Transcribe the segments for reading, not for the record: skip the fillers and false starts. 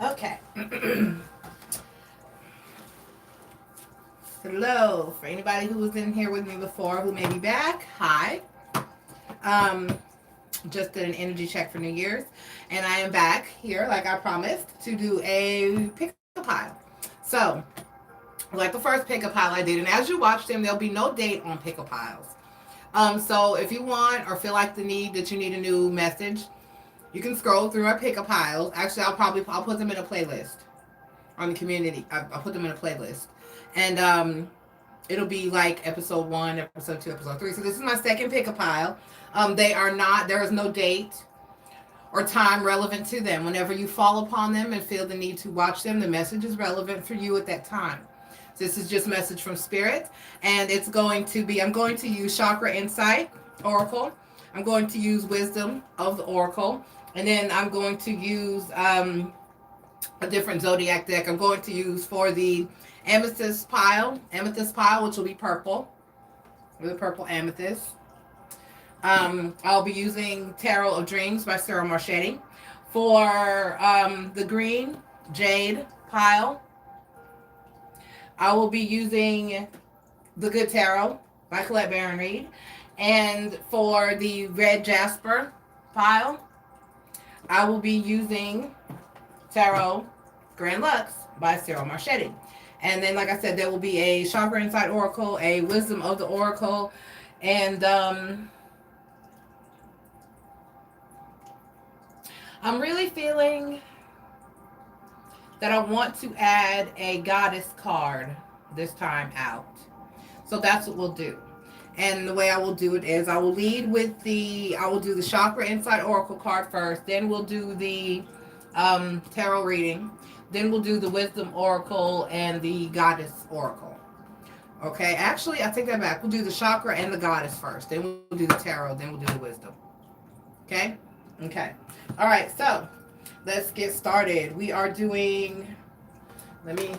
Okay. Hello. For anybody who was in here with me before who may be back, hi. Um, just did an energy check for New Year's, and I am back here, like I promised, to do a pick a pile. So, like the first pick a pile I did, and as you watch them, there'll be no date on pick a piles. So if you want or feel like the need that you need a new message, you can scroll through our pick a piles. Actually, I'll put them in a playlist on the community. I'll put them in a playlist, and it'll be like episode 1, episode 2, episode 3. So this is my second pick a pile. They are not. There is no date or time relevant to them. Whenever you fall upon them and feel the need to watch them, the message is relevant for you at that time. So this is just message from spirit, and it's going to be. I'm going to use chakra insight oracle. I'm going to use wisdom of the oracle, and then I'm going to use a different zodiac deck. I'm going to use for the amethyst pile, which will be purple, with a purple amethyst. I'll be using Tarot of Dreams by Sarah Marchetti. For the green jade pile, I will be using The Good Tarot by Colette Baron Reed. And for the red jasper pile, I will be using Tarot Grand Lux by Sarah Marchetti. And then, like I said, there will be a Chakra Insight Oracle, a Wisdom of the Oracle, and I'm really feeling that I want to add a goddess card this time out. So that's what we'll do. And the way I will do it is I will lead with I will do the Chakra Insight Oracle card first. Then we'll do the tarot reading. Then we'll do the Wisdom Oracle and the Goddess Oracle. Okay, actually, I take that back. We'll do the Chakra and the Goddess first. Then we'll do the Tarot. Then we'll do the Wisdom. Okay? Okay. All right, so let's get started. We are doing, let me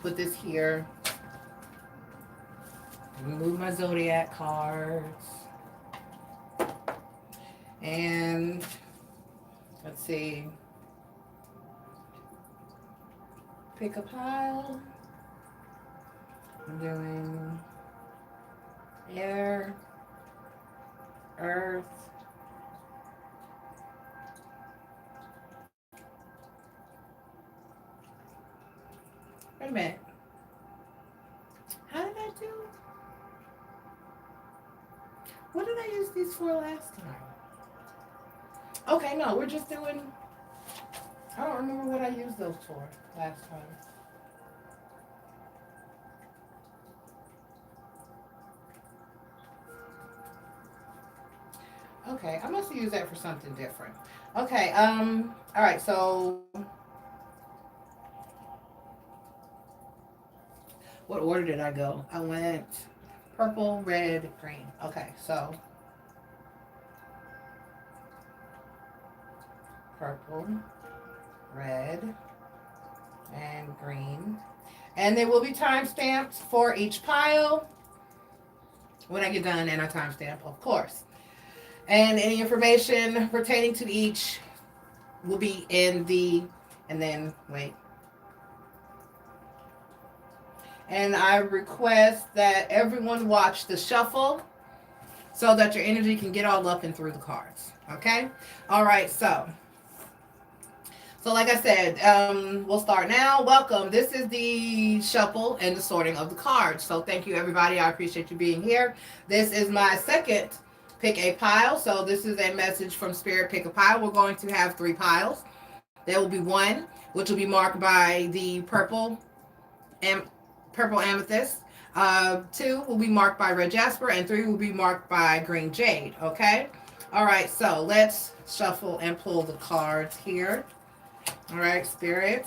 put this here. Remove my zodiac cards. And let's see. Pick a pile. I'm doing air, earth, wait a minute. How did I do? What did I use these for last time? Okay, no, we're just doing, I don't remember what I used those for last time. Okay, I must have used that for something different. Okay, all right, so what order did I go? I went purple, red, green. Okay, so purple, red, and green. And there will be timestamps for each pile when I get done, and a timestamp, of course. And any information pertaining to each will be in the, and then, wait. And I request that everyone watch the shuffle so that your energy can get all up and through the cards. Okay? All right, so like I said, we'll start now. Welcome. This is the shuffle and the sorting of the cards. So thank you, everybody. I appreciate you being here. This is my second pick a pile. So this is a message from Spirit Pick a Pile. We're going to have 3 piles. There will be one, which will be marked by the purple amethyst. 2 will be marked by red jasper, and 3 will be marked by green jade. Okay? All right, so let's shuffle and pull the cards here. All right, Spirit.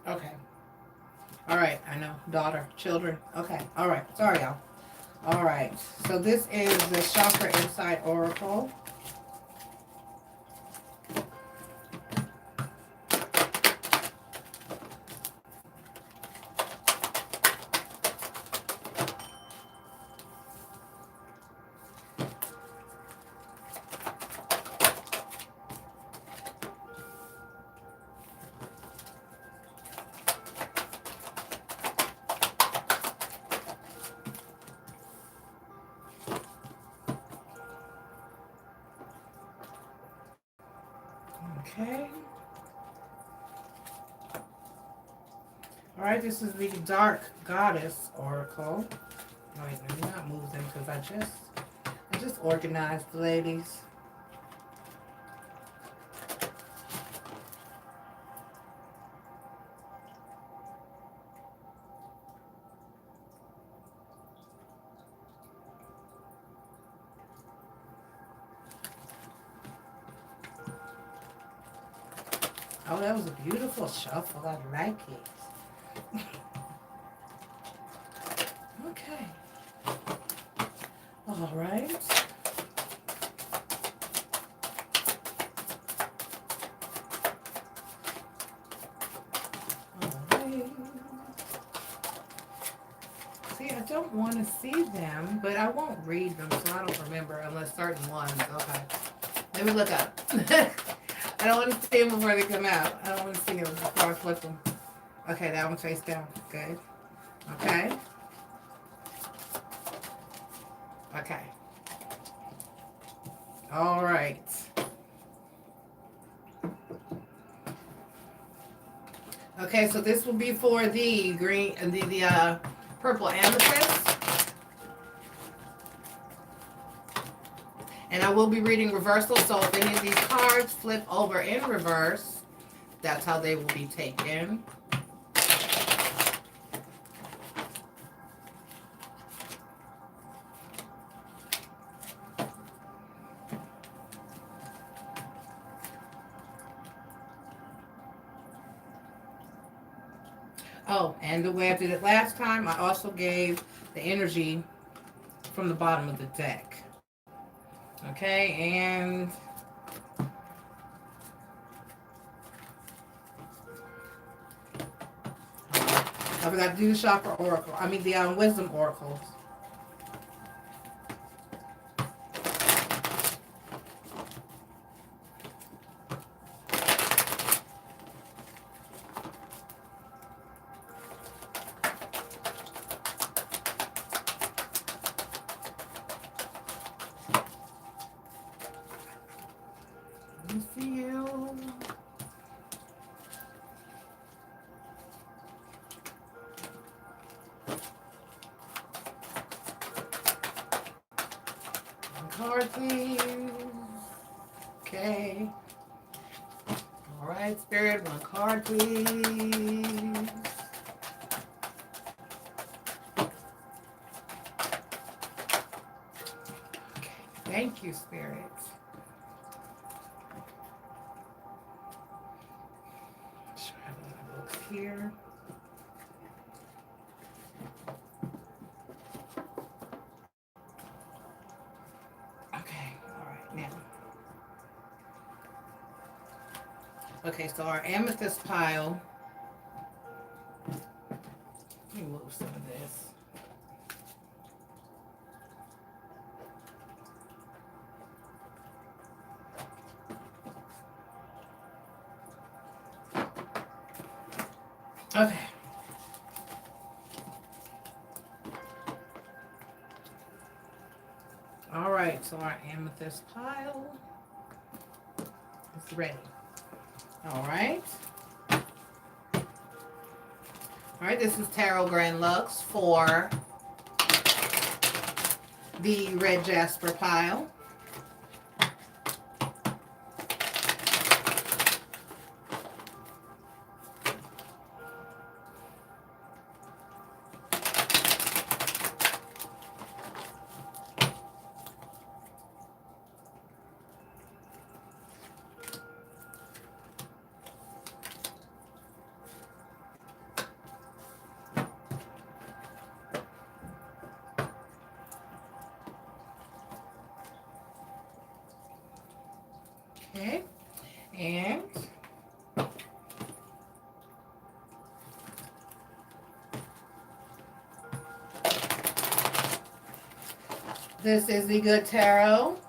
Okay. All right. I know. Daughter, children. Okay. All right. Sorry, y'all. All right. So this is the Chakra Insight Oracle. Okay. All right. This is the Dark Goddess Oracle. Wait, let me not move them because I just organized the ladies. Oh, that was a beautiful shuffle. I like it. Okay. All right. All right. See, I don't want to see them, but I won't read them, so I don't remember unless certain ones. Okay. Let me look up. I don't want to see them before they come out. I don't want to see them before I flip them. Okay, that one face down. Good. Okay. Okay. All right. Okay, so this will be for the green, the purple amethyst. And I will be reading reversal, so if any of these cards flip over in reverse, that's how they will be taken. Oh, and the way I did it last time, I also gave the energy from the bottom of the deck. Okay, and I forgot to do the chakra oracle. I mean the wisdom oracles. Let me see you. Card, please. Okay. All right, Spirit, one card, please. Okay. Thank you, Spirit. Let's try my books here. Okay. All right, now. Okay, so our amethyst pile. Let me move some of this. Okay. All right, so our amethyst pile is ready. All right. All right, this is Tarot Grand Lux for the red jasper pile. Okay. And this is the Good Tarot.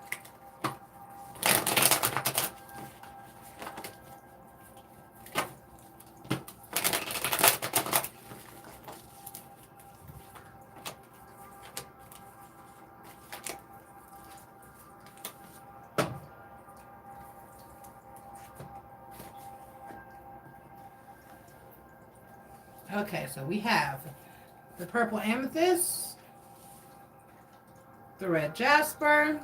Okay, so we have the purple amethyst, the red jasper,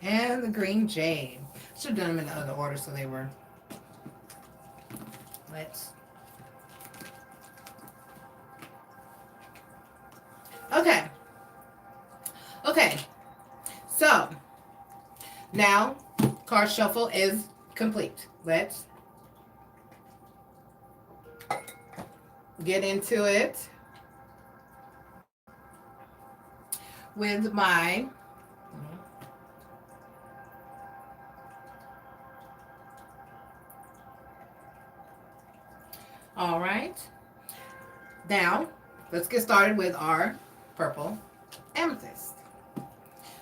and the green jade. Should have done them in the other order so they were. Okay. Okay. So now card shuffle is complete. Let's get into it with my all right. Now let's get started with our purple amethyst.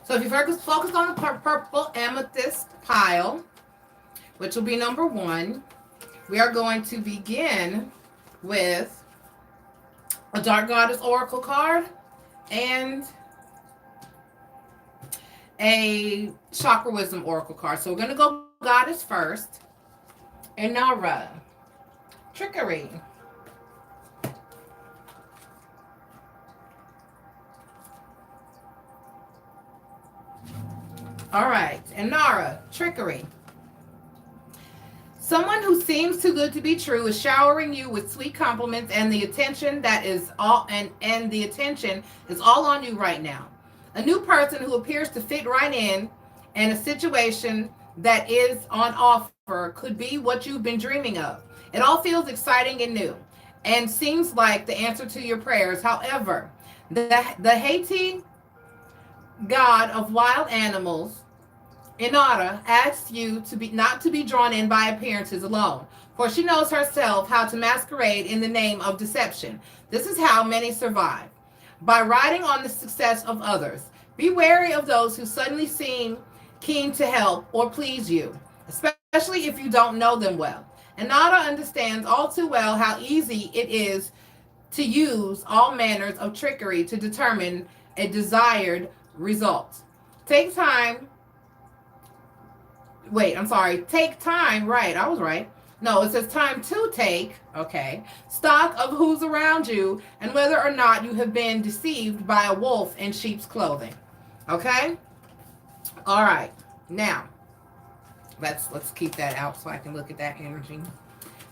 So if you focus on the purple amethyst pile, which will be number 1, we are going to begin with a Dark Goddess Oracle card and a Chakra Wisdom Oracle card. So we're going to go Goddess first. Inara, Trickery. All right, Inara, Trickery. Someone who seems too good to be true is showering you with sweet compliments, and the attention that is all and the attention is all on you right now. A new person who appears to fit right in, and a situation that is on offer could be what you've been dreaming of. It all feels exciting and new, and seems like the answer to your prayers. However, the Haiti god of wild animals, Inara, asks you to be not to be drawn in by appearances alone, for she knows herself how to masquerade in the name of deception. This is how many survive, by riding on the success of others. Be wary of those who suddenly seem keen to help or please you, especially if you don't know them well. Inara understands all too well how easy it is to use all manners of trickery to determine a desired result. Take time. Take time. Right. I was right. No, it says time to take, okay, stock of who's around you and whether or not you have been deceived by a wolf in sheep's clothing. Okay? All right. Now, let's keep that out so I can look at that energy.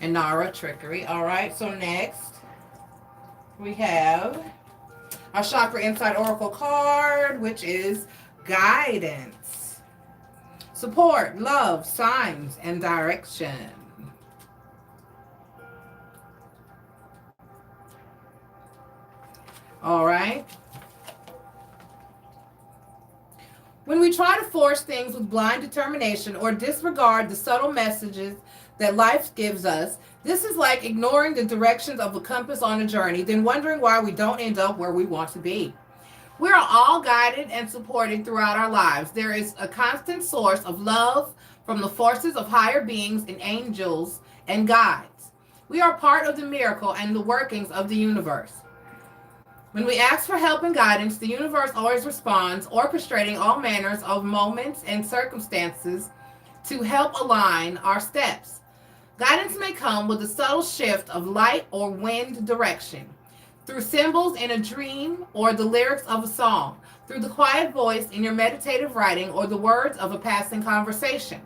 Inara, Trickery. All right. So next, we have our Chakra Insight Oracle card, which is Guidance, Support, Love, Signs, and Direction. All right. When we try to force things with blind determination or disregard the subtle messages that life gives us, this is like ignoring the directions of a compass on a journey, then wondering why we don't end up where we want to be. We are all guided and supported throughout our lives. There is a constant source of love from the forces of higher beings and angels and guides. We are part of the miracle and the workings of the universe. When we ask for help and guidance, the universe always responds, orchestrating all manners of moments and circumstances to help align our steps. Guidance may come with a subtle shift of light or wind direction, through symbols in a dream or the lyrics of a song, through the quiet voice in your meditative writing or the words of a passing conversation.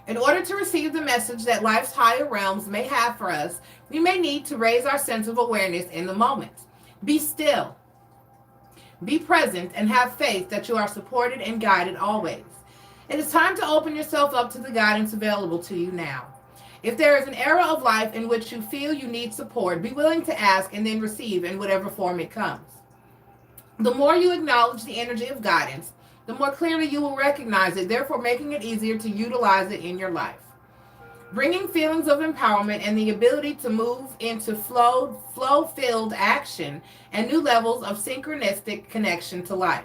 In order to receive the message that life's higher realms may have for us, we may need to raise our sense of awareness in the moment. Be still. Be present and have faith that you are supported and guided always. It is time to open yourself up to the guidance available to you now. If there is an area of life in which you feel you need support, be willing to ask and then receive in whatever form it comes. The more you acknowledge the energy of guidance, the more clearly you will recognize it, therefore making it easier to utilize it in your life. Bringing feelings of empowerment and the ability to move into flow-filled action and new levels of synchronistic connection to life.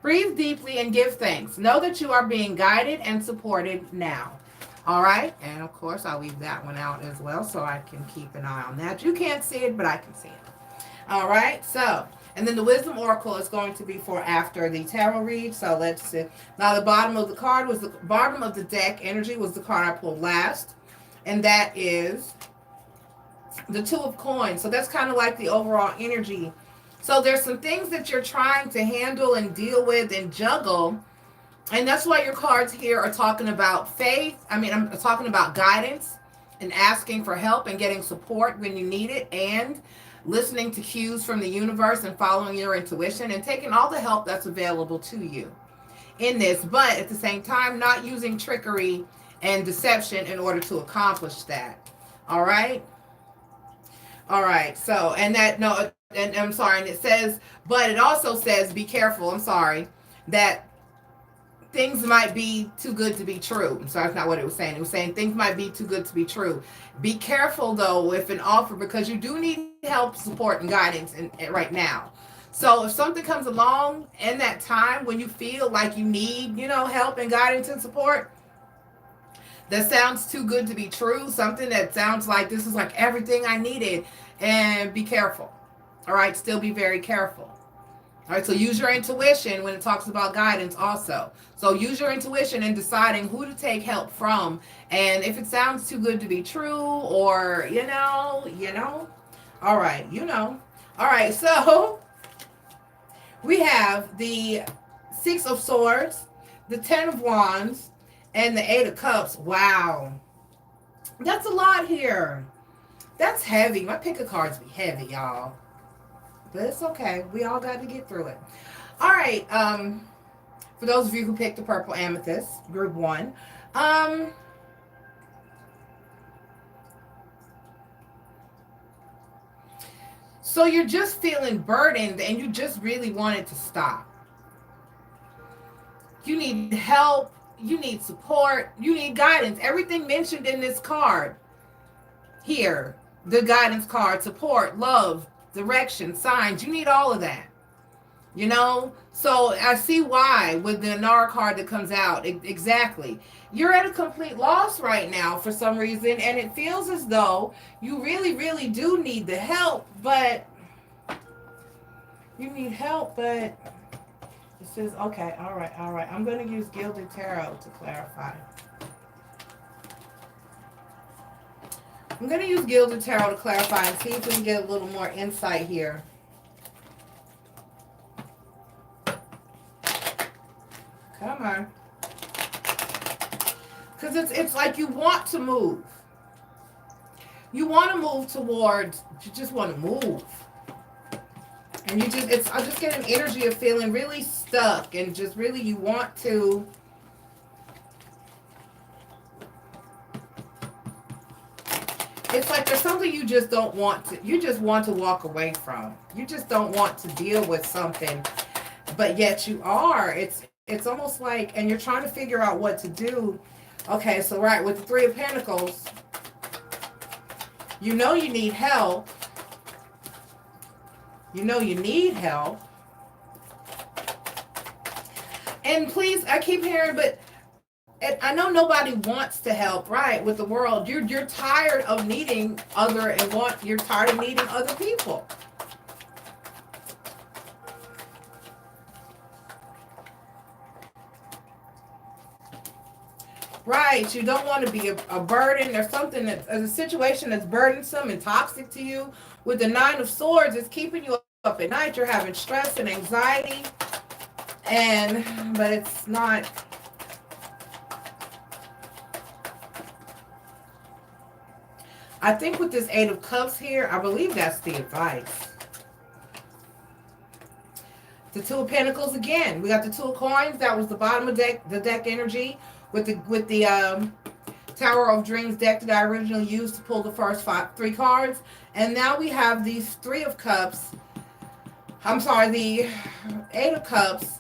Breathe deeply and give thanks. Know that you are being guided and supported now. All right? And of course, I'll leave that one out as well so I can keep an eye on that. You can't see it, but I can see it. All right? So, and then the Wisdom Oracle is going to be for after the tarot read. So let's see. Now, the bottom of the card was the bottom of the deck energy was the card I pulled last. And that is the Two of Coins. So that's kind of like the overall energy. So there's some things that you're trying to handle and deal with and juggle. And that's why your cards here are talking about faith. I'm talking about guidance and asking for help and getting support when you need it, and listening to cues from the universe and following your intuition and taking all the help that's available to you in this, but at the same time, not using trickery and deception in order to accomplish that. All right? All right. So, and that, no, and I'm sorry, and it says, but it also says, be careful, I'm sorry, that things might be too good to be true. I'm sorry, that's not what it was saying. It was saying things might be too good to be true. Be careful, though, with an offer, because you do need help, support, and guidance right now. So if something comes along in that time when you feel like you need, help and guidance and support, that sounds too good to be true, something that sounds like this is like everything I needed, and be careful. All right, still be very careful. All right, so use your intuition when it talks about guidance also. So use your intuition in deciding who to take help from. And if it sounds too good to be true, or, all right, All right, so we have the Six of Swords, the Ten of Wands, and the Eight of Cups. Wow. That's a lot here. That's heavy. My pick of cards be heavy, y'all. But it's okay. We all got to get through it. All right. For those of you who picked the Purple Amethyst, Group 1. So you're just feeling burdened and you just really want it to stop. You need help. You need support. You need guidance. Everything mentioned in this card here, the guidance card, support, love, direction, signs, you need all of that. So I see why with the Nara card that comes out. Exactly. You're at a complete loss right now for some reason, and it feels as though you really, really do need the help, but you need help, but it says, okay, all right. I'm going to use Gilded Tarot to clarify. I'm going to use Gilded Tarot to clarify and see if we can get a little more insight here. Come on. Because it's like you want to move. You want to move towards, you just want to move. And I just get an energy of feeling really stuck and just really you want to. It's like there's something you just don't want to, you just want to walk away from. You just don't want to deal with something, but yet you are. It's almost like, and you're trying to figure out what to do. Okay, so right, with the Three of Pentacles, you need help. You need help. And please, I keep hearing, but I know nobody wants to help, right, with the world. You're tired of needing you're tired of needing other people. Right, you don't want to be a burden or something a situation that's burdensome and toxic to you. With the Nine of Swords, it's keeping you up at night. You're having stress and anxiety, but it's not. I think with this Eight of Cups here, I believe that's the advice. The Two of Pentacles again. We got the Two of Coins. That was the bottom of the deck energy. With the Tower of Dreams deck that I originally used to pull the first three cards. And now we have these Three of Cups. I'm sorry, the Eight of Cups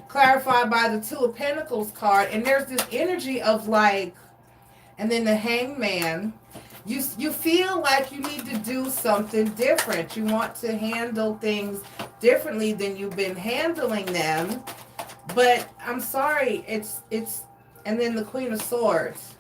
clarified by the Two of Pentacles card. And there's this energy of like, and then the Hangman. You feel like you need to do something different. You want to handle things differently than you've been handling them. But I'm sorry, it's and then the Queen of Swords.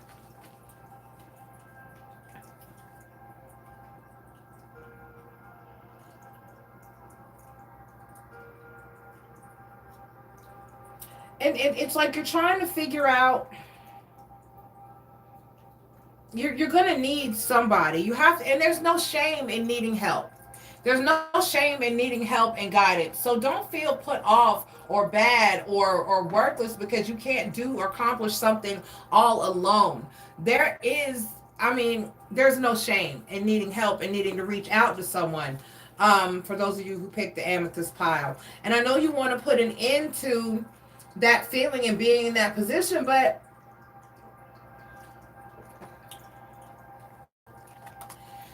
And it's like you're trying to figure out, you're going to need somebody. You have to, and there's no shame in needing help. There's no shame in needing help and guidance. So don't feel put off or bad or worthless because you can't do or accomplish something all alone. There's no shame in needing help and needing to reach out to someone. For those of you who picked the amethyst pile. And I know you want to put an end to that feeling and being in that position, but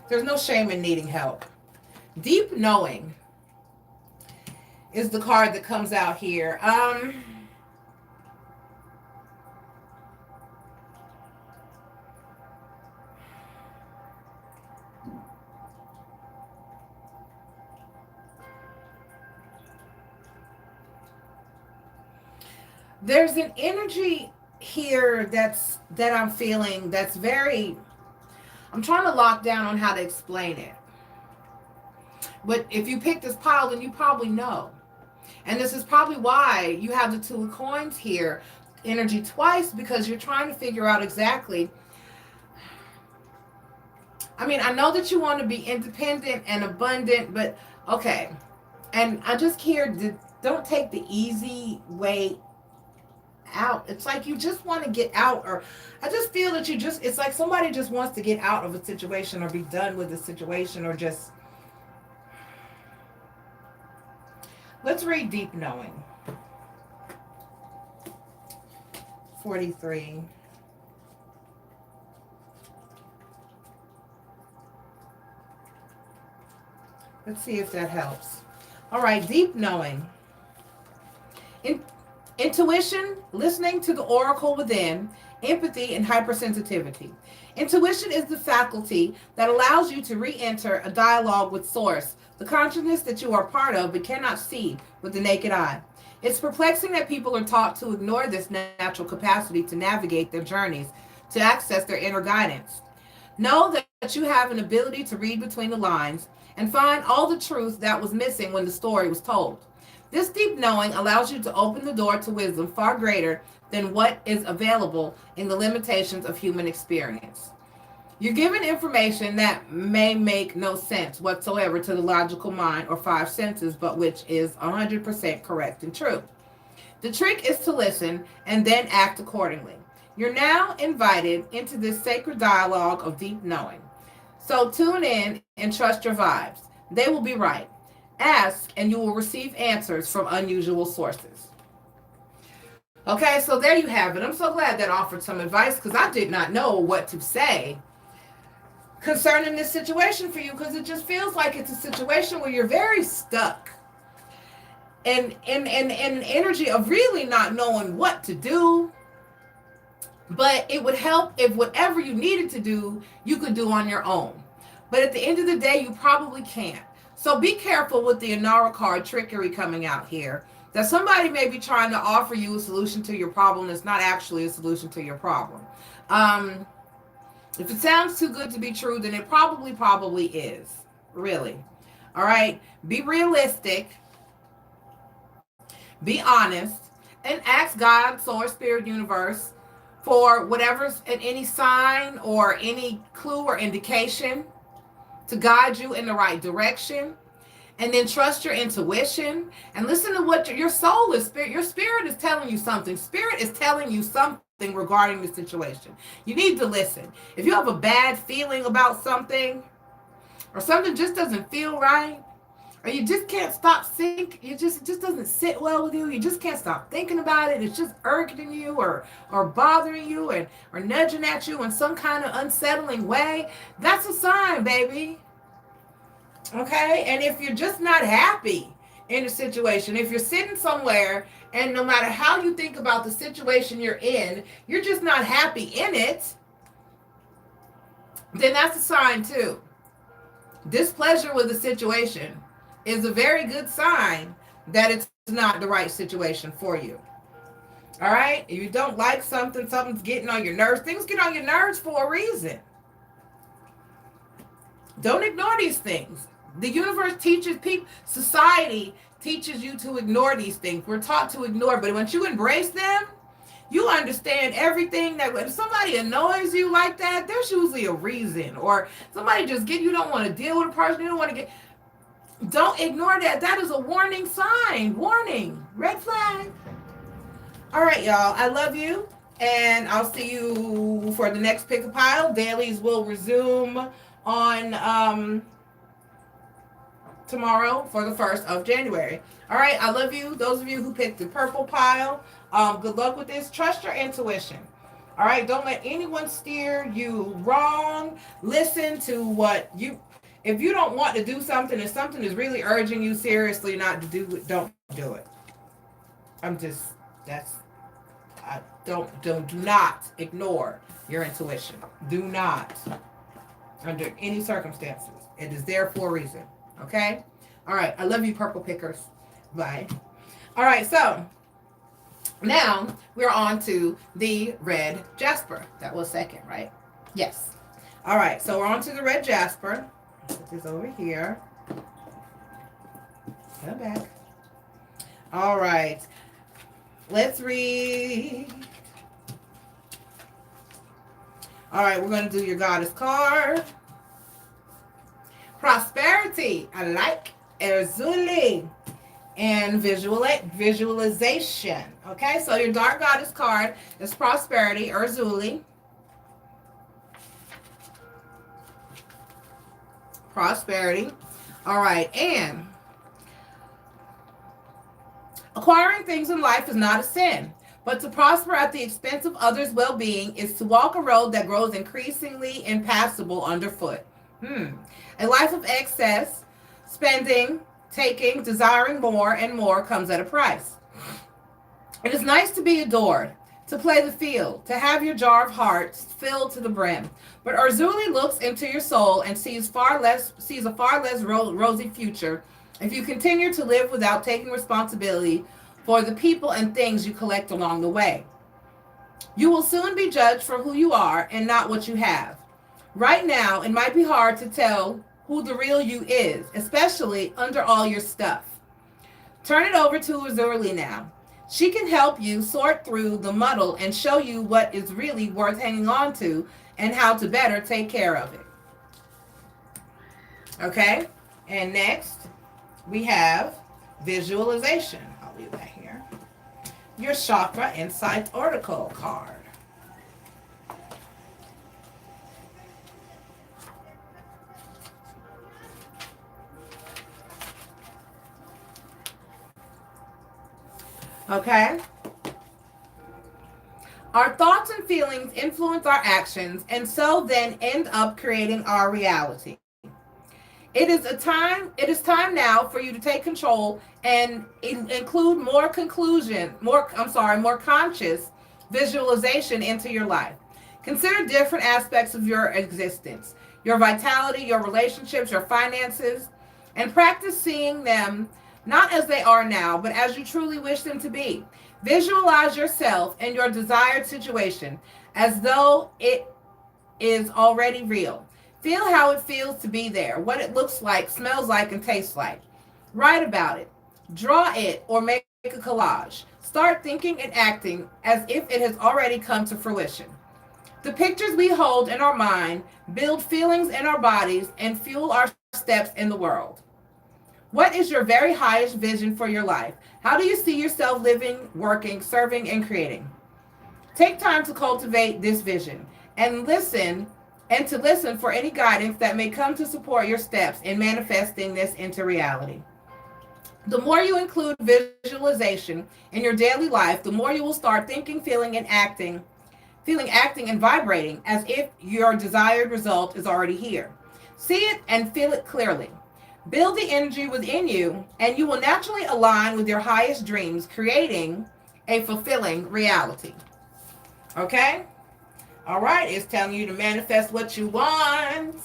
there's no shame in needing help. Deep knowing is the card that comes out here. There's an energy here that I'm feeling that's very, I'm trying to lock down on how to explain it. But if you pick this pile, then you probably know. And this is probably why you have the Two of Coins here, energy twice, because you're trying to figure out exactly. I mean, I know that you want to be independent and abundant, but okay. And I just hear, don't take the easy way out. It's like you just want to get out, or I just feel that it's like somebody just wants to get out of a situation or be done with the situation, or just. Let's read Deep Knowing. 43. Let's see if that helps. All right, Deep Knowing. Intuition, listening to the oracle within, empathy, and hypersensitivity. Intuition is the faculty that allows you to re-enter a dialogue with Source, the consciousness that you are part of but cannot see with the naked eye. It's perplexing that people are taught to ignore this natural capacity to navigate their journeys, to access their inner guidance. Know that you have an ability to read between the lines and find all the truth that was missing when the story was told. This deep knowing allows you to open the door to wisdom far greater than what is available in the limitations of human experience. You're given information that may make no sense whatsoever to the logical mind or five senses, but which is 100% correct and true. The trick is to listen and then act accordingly. You're now invited into this sacred dialogue of deep knowing. So tune in and trust your vibes. They will be right. Ask and you will receive answers from unusual sources. Okay, so there you have it. I'm so glad that offered some advice because I did not know what to say concerning this situation for you, because it just feels like it's a situation where you're very stuck and in energy of really not knowing what to do. But it would help if whatever you needed to do, you could do on your own. But at the end of the day, you probably can't. So be careful with the Inara card trickery coming out here. That somebody may be trying to offer you a solution to your problem that's not actually a solution to your problem. If it sounds too good to be true, then it probably is. Really. All right. Be realistic. Be honest. And ask God, Source, Spirit, Universe, for whatever's any sign or any clue or indication to guide you in the right direction. And then trust your intuition and listen to what your soul is. Your spirit is telling you something. Spirit is telling you something regarding the situation. You need to listen. If you have a bad feeling about something or something just doesn't feel right, or you just can't stop thinking. It just doesn't sit well with you. You just can't stop thinking about it. It's just irking you or bothering you and or nudging at you in some kind of unsettling way. That's a sign, baby. Okay? And if you're just not happy in a situation, if you're sitting somewhere and no matter how you think about the situation you're in, you're just not happy in it, then that's a sign too. Displeasure with the situation is a very good sign that it's not the right situation for you. All right? If you don't like something, something's getting on your nerves. Things get on your nerves for a reason. Don't ignore these things. The universe teaches people, society teaches you to ignore these things. We're taught to ignore, but once you embrace them, you understand everything. That if somebody annoys you like that, there's usually a reason. Or somebody just you don't want to deal with a person, you don't want to get. Don't ignore that. That is a warning sign. Warning. Red flag. All right, y'all. I love you. And I'll see you for the next Pick a Pile. Dailies will resume on tomorrow for the 1st of January. All right. I love you. Those of you who picked the purple pile, good luck with this. Trust your intuition. All right. Don't let anyone steer you wrong. Listen to what you... If you don't want to do something and something is really urging you seriously not to do it, don't do it. Do not ignore your intuition. Do not, under any circumstances. It is there for a reason. Okay? All right. I love you, purple pickers. Bye. All right. So now we're on to the red jasper. That was second, right? Yes. All right. So we're on to the red jasper. Put this over here. Come back. All right. Let's read. All right, we're going to do your goddess card. Prosperity. I like Erzuli. And visualization. Okay, so your dark goddess card is prosperity, Erzuli. Prosperity. All right. And acquiring things in life is not a sin, but to prosper at the expense of others' well-being is to walk a road that grows increasingly impassable underfoot. A life of excess, spending, taking, desiring more and more comes at a price. It is nice to be adored, to play the field, to have your jar of hearts filled to the brim. But Erzuli looks into your soul and sees a far less rosy future if you continue to live without taking responsibility for the people and things you collect along the way. You will soon be judged for who you are and not what you have. Right now, it might be hard to tell who the real you is, especially under all your stuff. Turn it over to Erzuli now. She can help you sort through the muddle and show you what is really worth hanging on to and how to better take care of it. Okay? And next, we have visualization. I'll leave that here. Your Chakra Insight Oracle card. Okay? Our thoughts and feelings influence our actions and so then end up creating our reality. It is time now for you to take control and include more conscious visualization into your life. Consider different aspects of your existence, your vitality, your relationships, your finances, and practice seeing them not as they are now, but as you truly wish them to be. Visualize yourself and your desired situation as though it is already real. Feel how it feels to be there, what it looks like, smells like, and tastes like. Write about it. Draw it or make a collage. Start thinking and acting as if it has already come to fruition. The pictures we hold in our mind build feelings in our bodies and fuel our steps in the world. What is your very highest vision for your life? How do you see yourself living, working, serving, and creating? Take time to cultivate this vision and listen for any guidance that may come to support your steps in manifesting this into reality. The more you include visualization in your daily life, the more you will start thinking, feeling, acting, and vibrating as if your desired result is already here. See it and feel it clearly. Build the energy within you, and you will naturally align with your highest dreams, creating a fulfilling reality. Okay? All right, it's telling you to manifest what you want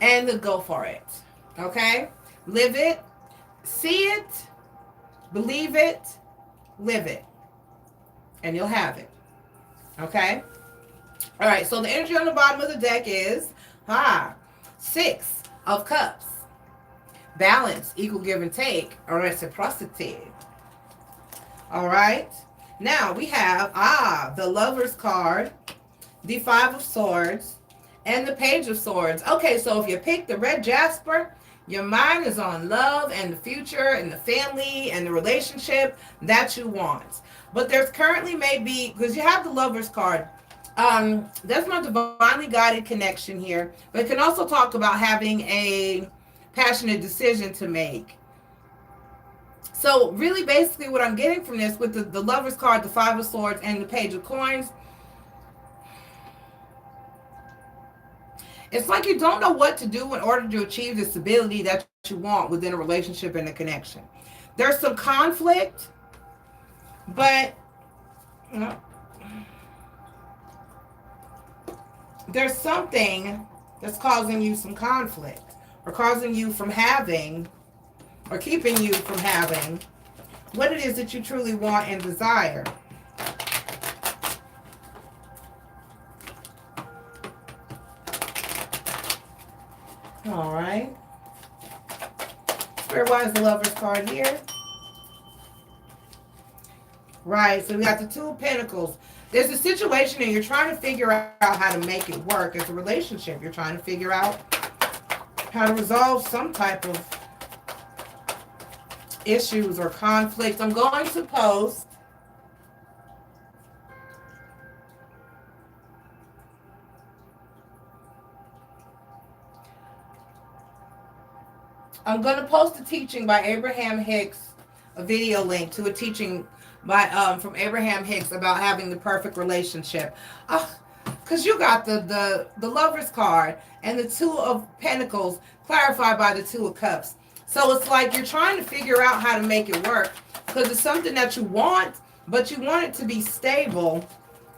and to go for it. Okay? Live it, see it, believe it, live it, and you'll have it. Okay? All right, so the energy on the bottom of the deck is 6 of Cups. Balance, equal give and take, or reciprocity. All right? Now we have the Lover's card, the 5 of Swords, and the Page of Swords. Okay, so if you pick the red jasper, your mind is on love and the future and the family and the relationship that you want. But there's currently maybe, because you have the Lover's card, that's my divinely guided connection here. But it can also talk about having a passionate decision to make. So really basically what I'm getting from this with the Lover's card, the 5 of Swords, and the Page of Coins, it's like you don't know what to do in order to achieve the stability that you want within a relationship and a connection. There's some conflict, but there's something that's causing you some conflict, or causing you from having, or keeping you from having what it is that you truly want and desire. All right. Spirit, why is the Lover's card here? Right, so we got the 2 of Pentacles. There's a situation and you're trying to figure out how to make it work. It's a relationship. You're trying to figure out how to resolve some type of issues or conflicts. I'm going to post a teaching by Abraham Hicks, a video link to a teaching by from Abraham Hicks about having the perfect relationship. Because you got the Lover's card and the 2 of Pentacles clarified by the 2 of Cups. So it's like you're trying to figure out how to make it work because it's something that you want, but you want it to be stable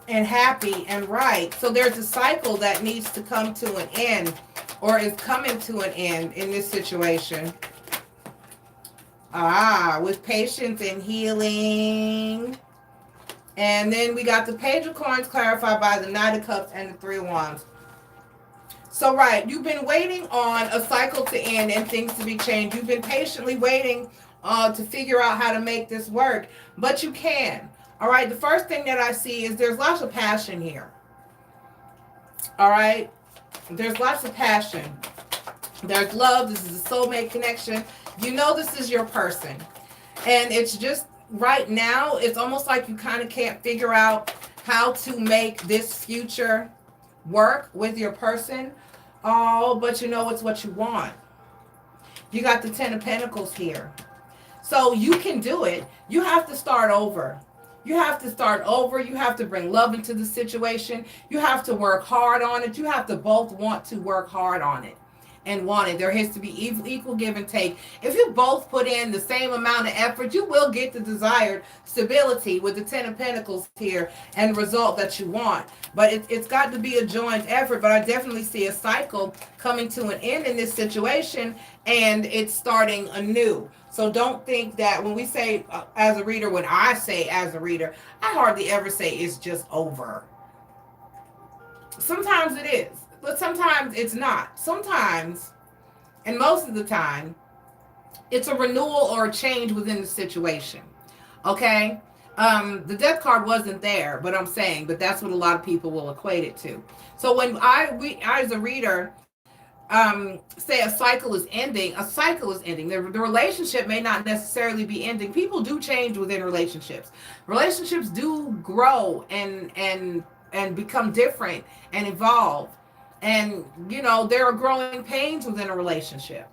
and happy and right. So there's a cycle that needs to come to an end, or is coming to an end in this situation. With patience and healing. And then we got the Page of Coins clarified by the 9 of Cups and the 3 of Wands. So, right, you've been waiting on a cycle to end and things to be changed. You've been patiently waiting to figure out how to make this work. But you can. All right, the first thing that I see is there's lots of passion here. All right, there's lots of passion. There's love. This is a soulmate connection. You know this is your person. And it's just right now, it's almost like you kind of can't figure out how to make this future work with your person. Oh, but you know it's what you want. You got the 10 of Pentacles here. So you can do it. You have to start over. You have to start over. You have to bring love into the situation. You have to work hard on it. You have to both want to work hard on it and want it. There has to be equal give and take. If you both put in the same amount of effort, you will get the desired stability with the 10 of Pentacles here and the result that you want. But it's got to be a joint effort. But I definitely see a cycle coming to an end in this situation, and it's starting anew. So don't think that when we say as a reader, when I say as a reader, I hardly ever say it's just over. Sometimes it is, but sometimes it's not. Sometimes, and most of the time, it's a renewal or a change within the situation. Okay? The Death card wasn't there, but I'm saying, but that's what a lot of people will equate it to. So when I as a reader, say a cycle is ending, The relationship may not necessarily be ending. People do change within relationships. Relationships do grow and become different and evolve. And, you know, there are growing pains within a relationship.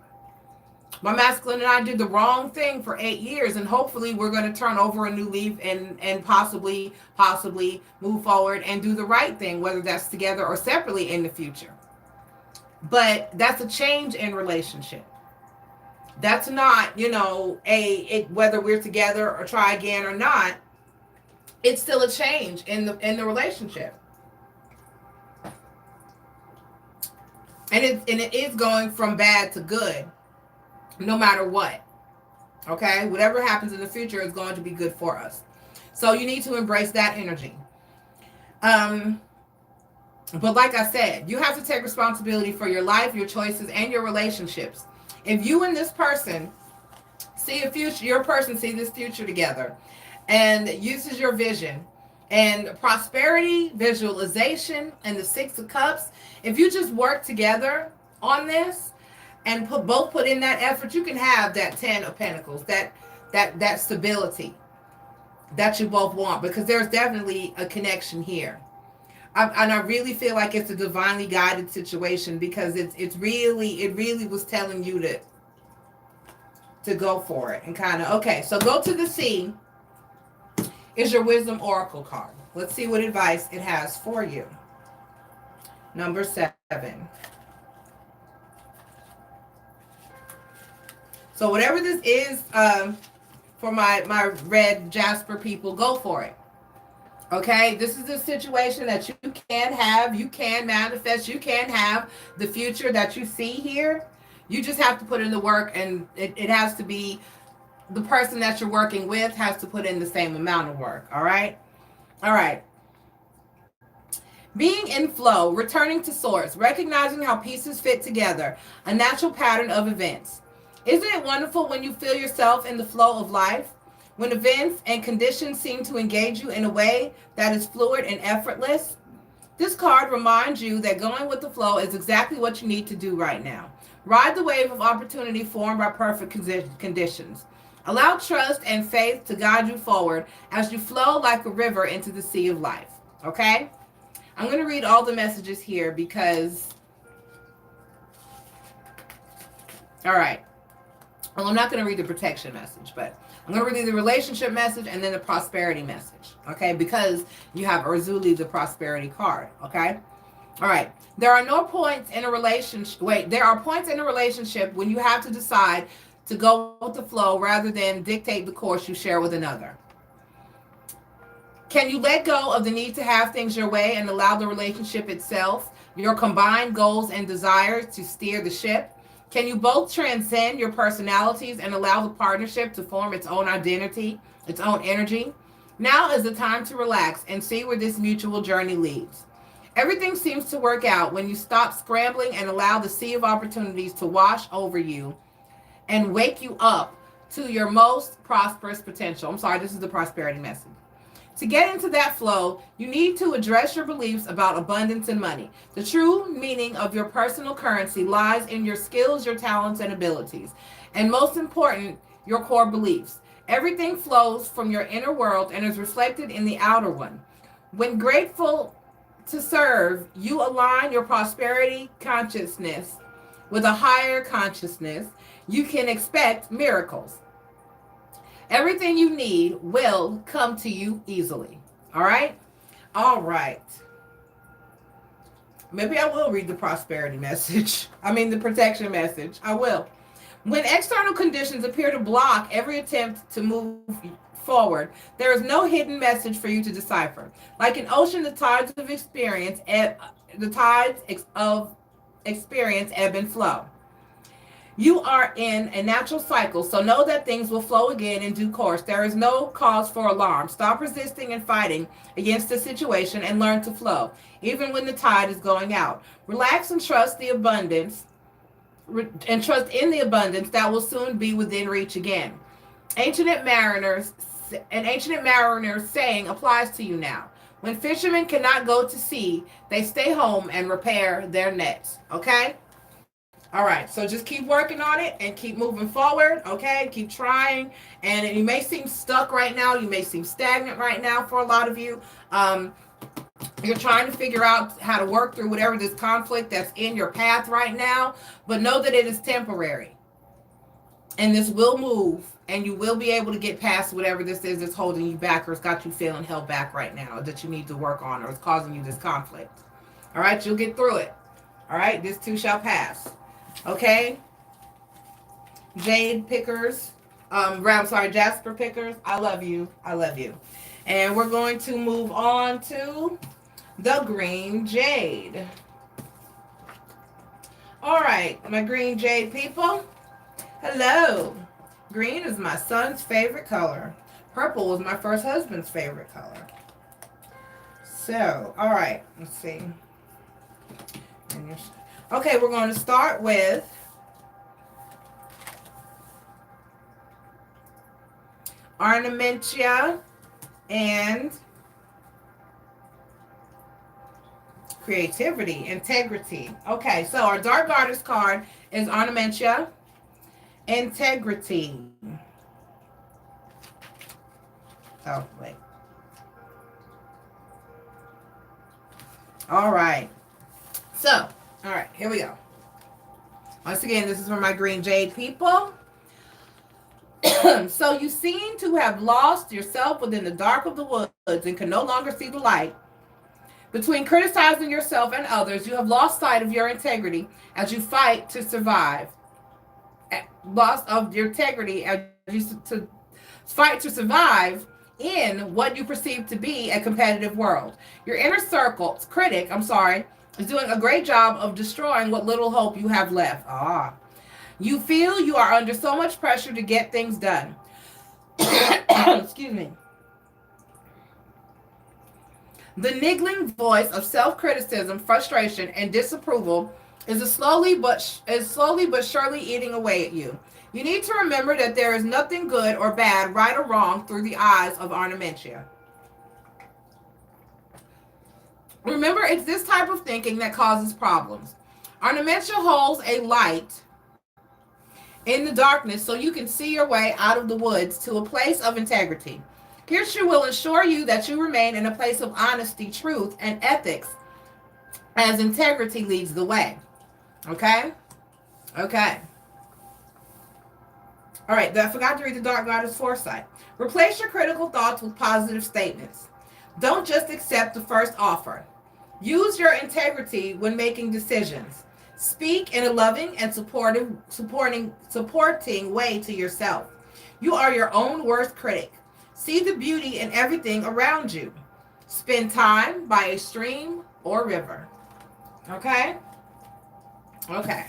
My masculine and I did the wrong thing for 8 years, and hopefully we're going to turn over a new leaf and possibly move forward and do the right thing, whether that's together or separately in the future. But that's a change in relationship. That's not, whether we're together or try again or not, it's still a change in the relationship. And it is going from bad to good, no matter what. Okay? Whatever happens in the future is going to be good for us. So you need to embrace that energy. But like I said, you have to take responsibility for your life, your choices, and your relationships. If you and this person see a future, your person see this future together and uses your vision and prosperity, visualization, and the 6 of Cups, if you just work together on this and both put in that effort, you can have that 10 of Pentacles, that stability that you both want, because there's definitely a connection here. And I really feel like it's a divinely guided situation, because it really was telling you to go for it and kind of, okay, so go to the sea is your Wisdom Oracle card. Let's see what advice it has for you. Number 7. So whatever this is, for my red Jasper people, go for it. Okay, this is a situation that you can have, you can manifest, you can have the future that you see here. You just have to put in the work, and it has to be, the person that you're working with has to put in the same amount of work. All right. All right. Being in flow, returning to source, recognizing how pieces fit together, a natural pattern of events. Isn't it wonderful when you feel yourself in the flow of life? When events and conditions seem to engage you in a way that is fluid and effortless? This card reminds you that going with the flow is exactly what you need to do right now. Ride the wave of opportunity formed by perfect conditions. Allow trust and faith to guide you forward as you flow like a river into the sea of life. Okay? I'm going to read all the messages here because, all right. Well, I'm not going to read the protection message, but I'm going to read the relationship message and then the prosperity message. Okay? Because you have Urzuli, the prosperity card. Okay? All right. There are points in a relationship when you have to decide to go with the flow rather than dictate the course you share with another. Can you let go of the need to have things your way and allow the relationship itself, your combined goals and desires, to steer the ship? Can you both transcend your personalities and allow the partnership to form its own identity, its own energy? Now is the time to relax and see where this mutual journey leads. Everything seems to work out when you stop scrambling and allow the sea of opportunities to wash over you and wake you up to your most prosperous potential. I'm sorry, this is the prosperity message. To get into that flow, you need to address your beliefs about abundance and money. The true meaning of your personal currency lies in your skills, your talents, and abilities. And most important, your core beliefs. Everything flows from your inner world and is reflected in the outer one. When grateful to serve, you align your prosperity consciousness with a higher consciousness. You can expect miracles. Everything you need will come to you easily. All right? All right. Maybe I will read the prosperity message. The protection message. I will. When external conditions appear to block every attempt to move forward, there is no hidden message for you to decipher. Like an ocean, the tides of experience ebb and flow. You are in a natural cycle, so know that things will flow again in due course. There is no cause for alarm. Stop resisting and fighting against the situation and learn to flow, even when the tide is going out. Relax and trust the abundance, and trust in the abundance that will soon be within reach again. An ancient mariner's saying applies to you now. When fishermen cannot go to sea, they stay home and repair their nets. Okay? All right, so just keep working on it and keep moving forward, okay? Keep trying. And you may seem stuck right now. You may seem stagnant right now for a lot of you. You're trying to figure out how to work through whatever this conflict that's in your path right now. But know that it is temporary, And this will move, and you will be able to get past whatever this is that's holding you back or it's got you feeling held back right now that you need to work on or is causing you this conflict. All right, you'll get through it. All right, this too shall pass. Okay, Jade pickers, I'm sorry, Jasper pickers, I love you. I love you. And we're going to move on to the green jade. All right, my green jade people. Hello. Green is my son's favorite color. Purple was my first husband's favorite color. So, all right, let's see. Okay, we're going to start with ornamentia and creativity, integrity. Okay, so our Dark Goddess card is ornamentia, integrity. Oh, wait. All right. So, all right, here we go. Once again, this is for my green jade people. So you seem to have lost yourself within the dark of the woods and can no longer see the light. Between criticizing yourself and others, you have lost sight of your integrity as you fight to survive. Loss of your integrity as you fight to survive in what you perceive to be a competitive world. Your inner critic, is doing a great job of destroying what little hope you have left. You feel you are under so much pressure to get things done. Excuse me. The niggling voice of self-criticism, frustration, and disapproval is slowly but surely eating away at you. You need to remember that there is nothing good or bad, right or wrong, through the eyes of ornamentia. Remember, it's this type of thinking that causes problems. Ornamentia holds a light in the darkness so you can see your way out of the woods to a place of integrity. Here she will assure you that you remain in a place of honesty, truth, and ethics as integrity leads the way. Okay? Okay. All right, I forgot to read the Dark Goddess Foresight. Replace your critical thoughts with positive statements. Don't just accept the first offer. Use your integrity when making decisions. Speak in a loving and supporting way to yourself. You are your own worst critic. See the beauty in everything around you. Spend time by a stream or river. Okay? Okay.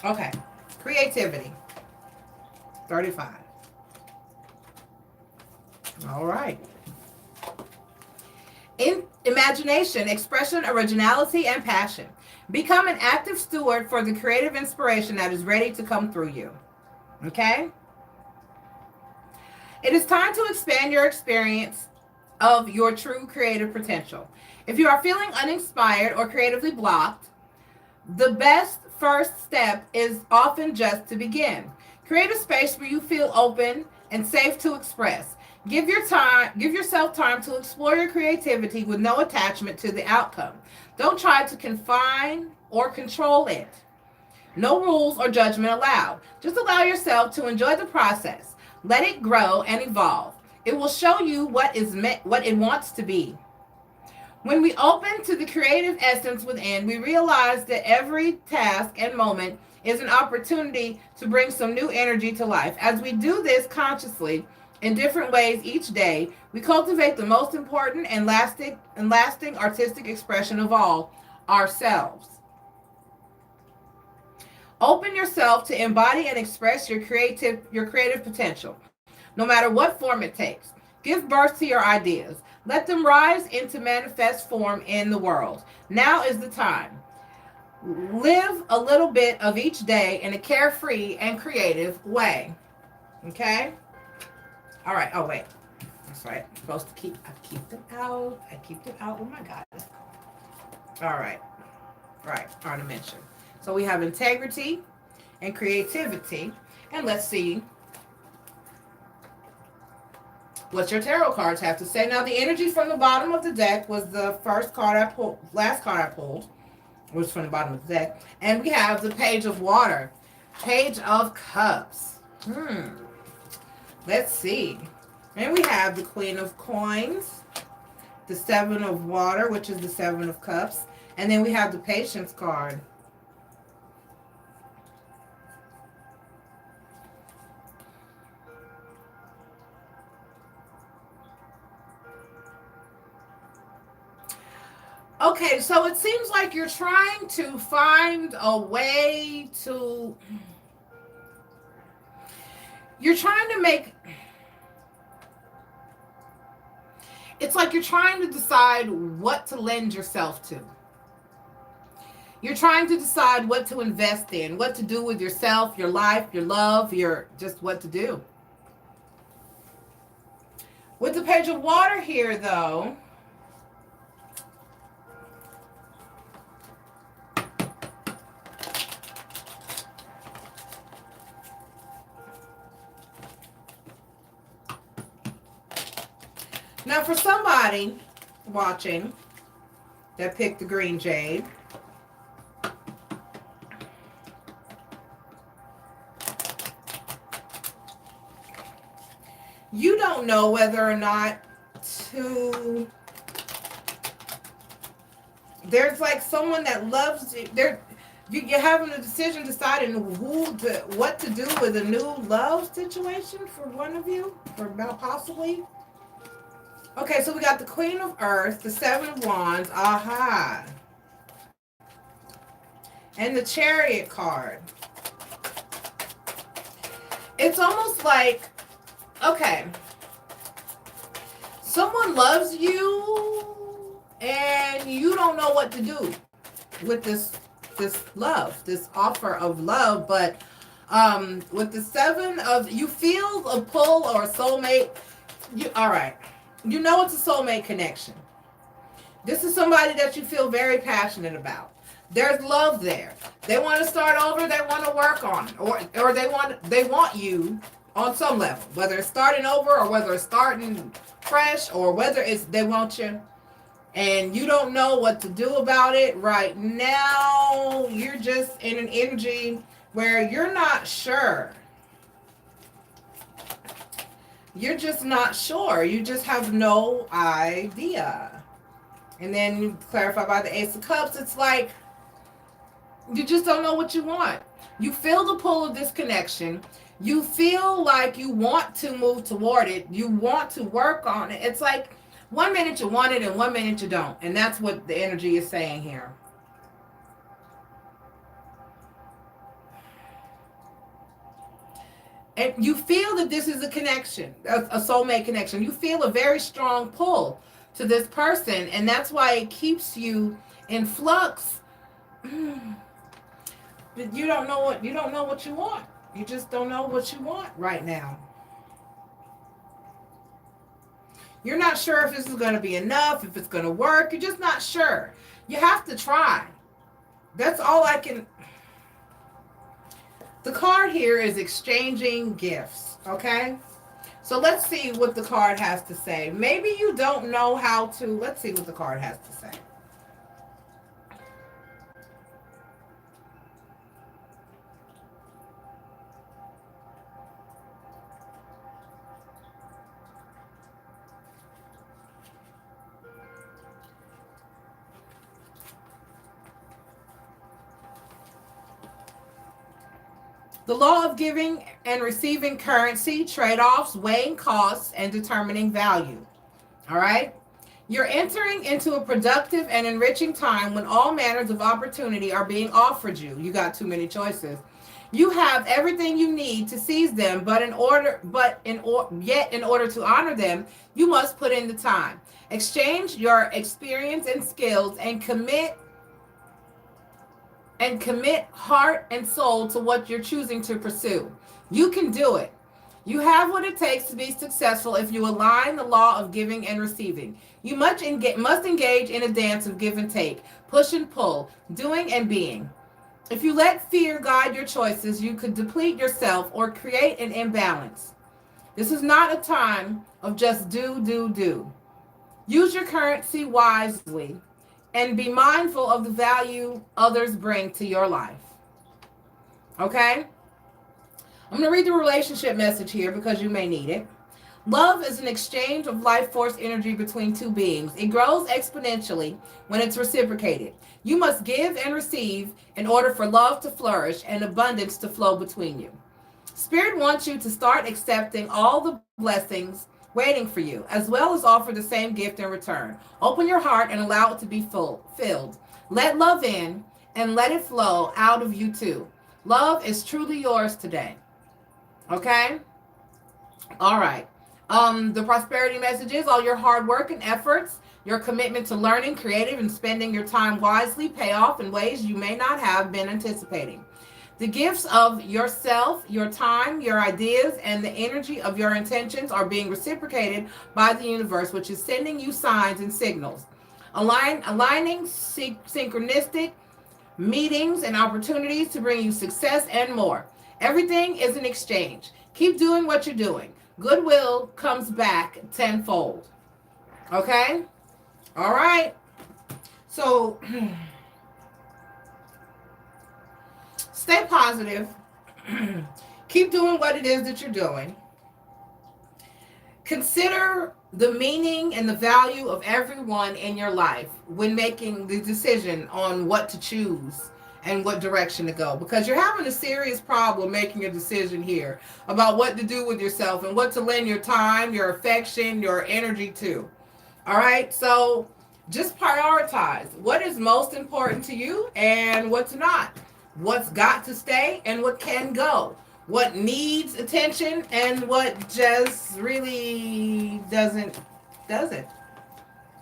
Okay. Creativity. 35. All right. In imagination, expression, originality, and passion. Become an active steward for the creative inspiration that is ready to come through you. Okay? It is time to expand your experience of your true creative potential. If you are feeling uninspired or creatively blocked, the best first step is often just to begin. Create a space where you feel open and safe to express. Give yourself time to explore your creativity with no attachment to the outcome. Don't try to confine or control it. No rules or judgment allowed. Just allow yourself to enjoy the process. Let it grow and evolve. It will show you what it wants to be. When we open to the creative essence within, we realize that every task and moment is an opportunity to bring some new energy to life. As we do this consciously in different ways each day, we cultivate the most important and lasting artistic expression of all, ourselves. Open yourself to embody and express your creative potential, no matter what form it takes. Give birth to your ideas. Let them rise into manifest form in the world. Now is the time. Live a little bit of each day in a carefree and creative way. Okay? All right. Oh, wait. That's right. I'm supposed to keep them out. I keep them out. Oh, my God. All right. Right. Ornamentation. So we have integrity and creativity. And let's see what your tarot cards have to say. Now, the energy from the bottom of the deck was the first card I pulled, last card I pulled, was from the bottom of the deck. And we have the Page of Water, Page of Cups. Let's see. And we have the Queen of Coins, the Seven of Water, which is the Seven of Cups. And then we have the Patience card. Okay, so it seems like you're trying to find a way to... You're trying to make... It's like you're trying to decide what to lend yourself to. You're trying to decide what to invest in, what to do with yourself, your life, your love, your just what to do. With the Page of Water here, though, now for somebody watching that picked the green jade, you don't know whether or not to... There's like someone that loves you. You're having a decision deciding what to do with a new love situation for one of you, or about possibly. Okay, so we got the Queen of Earth, the Seven of Wands, aha. And the Chariot card. It's almost like, okay, someone loves you and you don't know what to do with this love, this offer of love, but with the Seven of, you feel a pull or a soulmate. All right. You know it's a soulmate connection. This is somebody that you feel very passionate about. There's love there. They want to start over. They want to work on it, or they want you on some level, whether it's starting over or whether it's starting fresh, or whether it's they want you and you don't know what to do about it right now. You're just in an energy where you're not sure. You're just not sure. You just have no idea. And then you clarify by the Ace of Cups. It's like you just don't know what you want. You feel the pull of this connection. You feel like you want to move toward it. You want to work on it. It's like 1 minute you want it and 1 minute you don't. And that's what the energy is saying here. And you feel that this is a connection, a soulmate connection. You feel a very strong pull to this person, and that's why it keeps you in flux. But you don't know what you want. You just don't know what you want right now. You're not sure if this is going to be enough, if it's going to work. You're just not sure. You have to try. That's all I can... The card here is exchanging gifts, okay? So let's see what the card has to say. Maybe you don't know how to... Let's see what the card has to say. The law of giving and receiving currency, trade-offs, weighing costs, and determining value. All right? You're entering into a productive and enriching time when all manners of opportunity are being offered you. You got too many choices. You have everything you need to seize them, yet in order to honor them, you must put in the time. Exchange your experience and skills and commit heart and soul to what you're choosing to pursue. You can do it. You have what it takes to be successful if you align the law of giving and receiving. You must engage in a dance of give and take, push and pull, doing and being. If you let fear guide your choices, you could deplete yourself or create an imbalance. This is not a time of just do. Use your currency wisely and be mindful of the value others bring to your life. Okay? I'm going to read the relationship message here because you may need it. Love is an exchange of life force energy between two beings. It grows exponentially when it's reciprocated. You must give and receive in order for love to flourish and abundance to flow between you. Spirit wants you to start accepting all the blessings waiting for you, as well as offer the same gift in return. Open your heart and allow it to be filled. Let love in and let it flow out of you too. Love is truly yours today. Okay? All right. The prosperity message is all your hard work and efforts, your commitment to learning, creative, and spending your time wisely pay off in ways you may not have been anticipating. The gifts of yourself, your time, your ideas, and the energy of your intentions are being reciprocated by the universe, which is sending you signs and signals. Aligning synchronistic meetings and opportunities to bring you success and more. Everything is an exchange. Keep doing what you're doing. Goodwill comes back tenfold. Okay? All right. So stay positive. Keep doing what it is that you're doing. Consider the meaning and the value of everyone in your life when making the decision on what to choose and what direction to go, because you're having a serious problem making a decision here about what to do with yourself and what to lend your time, your affection, your energy to. All right, so just prioritize what is most important to you and what's not, what's got to stay and what can go, what needs attention and what just really doesn't.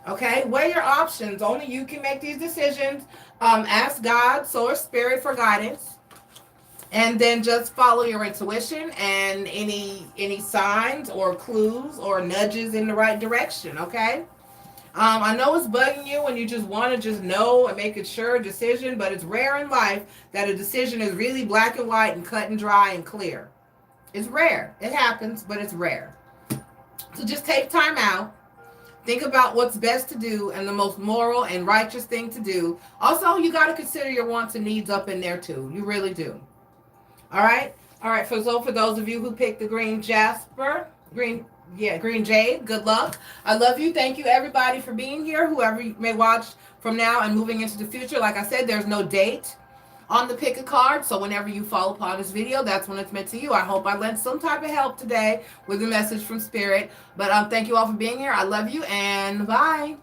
Okay, weigh your options. Only you can make these decisions. Ask God, source, spirit for guidance, and then just follow your intuition and any signs or clues or nudges in the right direction. Okay. I know it's bugging you when you just want to just know and make a sure decision, but it's rare in life that a decision is really black and white and cut and dry and clear. It's rare. It happens, but it's rare. So just take time out. Think about what's best to do and the most moral and righteous thing to do. Also, you got to consider your wants and needs up in there too. You really do. All right? All right, for those of you who picked the green jade, good luck. I love you. Thank you, everybody, for being here. Whoever you may watch from now and moving into the future. Like I said, there's no date on the pick a card, so whenever you fall upon this video, that's when it's meant to you. I hope I lent some type of help today with a message from Spirit. But thank you all for being here. I love you, and bye.